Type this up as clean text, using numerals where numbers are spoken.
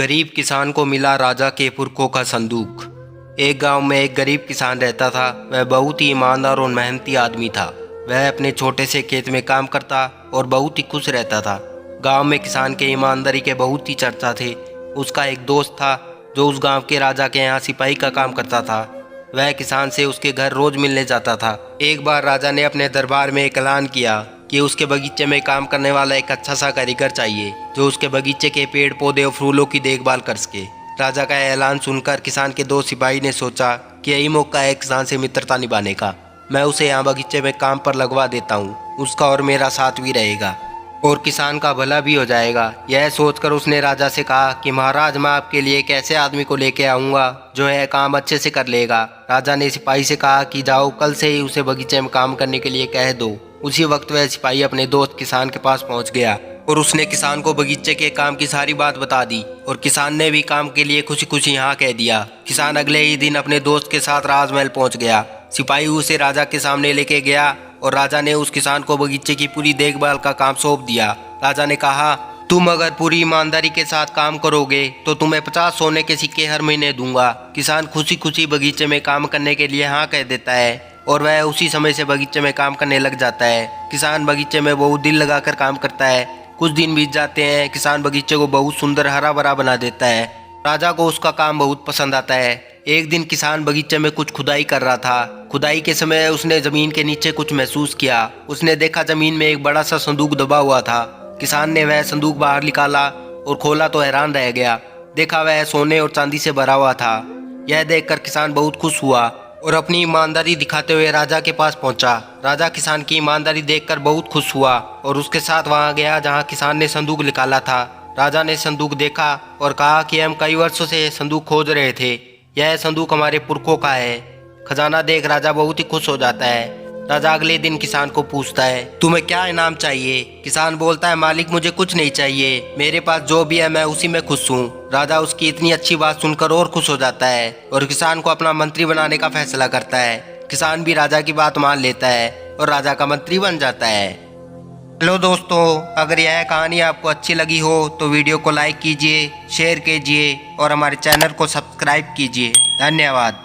गरीब किसान को मिला राजा के पुरखों का संदूक। एक गांव में एक गरीब किसान रहता था। वह बहुत ही ईमानदार और मेहनती आदमी था। वह अपने छोटे से खेत में काम करता और बहुत ही खुश रहता था। गांव में किसान के ईमानदारी के बहुत ही चर्चा थे। उसका एक दोस्त था जो उस गांव के राजा के यहाँ सिपाही का काम करता था। वह किसान से उसके घर रोज मिलने जाता था। एक बार राजा ने अपने दरबार में एक ऐलान किया कि उसके बगीचे में काम करने वाला एक अच्छा सा कारीगर चाहिए जो उसके बगीचे के पेड़ पौधे और फूलों की देखभाल कर सके। राजा का ऐलान सुनकर किसान के दो सिपाही ने सोचा कि यही मौका है किसान से मित्रता निभाने का। मैं उसे यहाँ बगीचे में काम पर लगवा देता हूँ, उसका और मेरा साथ भी रहेगा और किसान का भला भी हो जाएगा। यह सोचकर उसने राजा से कहा कि महाराज, मैं आपके लिए एक ऐसे आदमी को लेके आऊँगा जो यह काम अच्छे से कर लेगा। राजा ने सिपाही से कहा कि जाओ, कल से ही उसे बगीचे में काम करने के लिए कह दो। उसी वक्त वह सिपाही अपने दोस्त किसान के पास पहुंच गया और उसने किसान को बगीचे के काम की सारी बात बता दी और किसान ने भी काम के लिए खुशी खुशी हाँ कह दिया। किसान अगले ही दिन अपने दोस्त के साथ राजमहल पहुंच गया। सिपाही उसे राजा के सामने लेके गया और राजा ने उस किसान को बगीचे की पूरी देखभाल का काम सौंप दिया। राजा ने कहा, तुम अगर पूरी ईमानदारी के साथ काम करोगे तो तुम्हें 50 सोने के सिक्के हर महीने दूंगा। किसान खुशी खुशी बगीचे में काम करने के लिए हाँ कह देता है और वह उसी समय से बगीचे में काम करने लग जाता है। किसान बगीचे में बहुत दिल लगाकर काम करता है। कुछ दिन बीत जाते हैं। किसान बगीचे को बहुत सुंदर हरा भरा बना देता है। राजा को उसका काम बहुत पसंद आता है। एक दिन किसान बगीचे में कुछ खुदाई कर रहा था। खुदाई के समय उसने जमीन के नीचे कुछ महसूस किया। उसने देखा जमीन में एक बड़ा सा संदूक दबा हुआ था। किसान ने वह संदूक बाहर निकाला और खोला तो हैरान रह गया। देखा वह सोने और चांदी से भरा हुआ था। यह देखकर किसान बहुत खुश हुआ और अपनी ईमानदारी दिखाते हुए राजा के पास पहुंचा। राजा किसान की ईमानदारी देखकर बहुत खुश हुआ और उसके साथ वहां गया जहां किसान ने संदूक निकाला था। राजा ने संदूक देखा और कहा कि हम कई वर्षों से संदूक खोज रहे थे। यह संदूक हमारे पुरखों का है। खजाना देख राजा बहुत ही खुश हो जाता है। राजा अगले दिन किसान को पूछता है, तुम्हें क्या इनाम चाहिए? किसान बोलता है, मालिक मुझे कुछ नहीं चाहिए, मेरे पास जो भी है मैं उसी में खुश हूँ। राजा उसकी इतनी अच्छी बात सुनकर और खुश हो जाता है और किसान को अपना मंत्री बनाने का फैसला करता है। किसान भी राजा की बात मान लेता है और राजा का मंत्री बन जाता है। हेलो दोस्तों, अगर यह कहानी आपको अच्छी लगी हो तो वीडियो को लाइक कीजिए, शेयर कीजिए और हमारे चैनल को सब्सक्राइब कीजिए। धन्यवाद।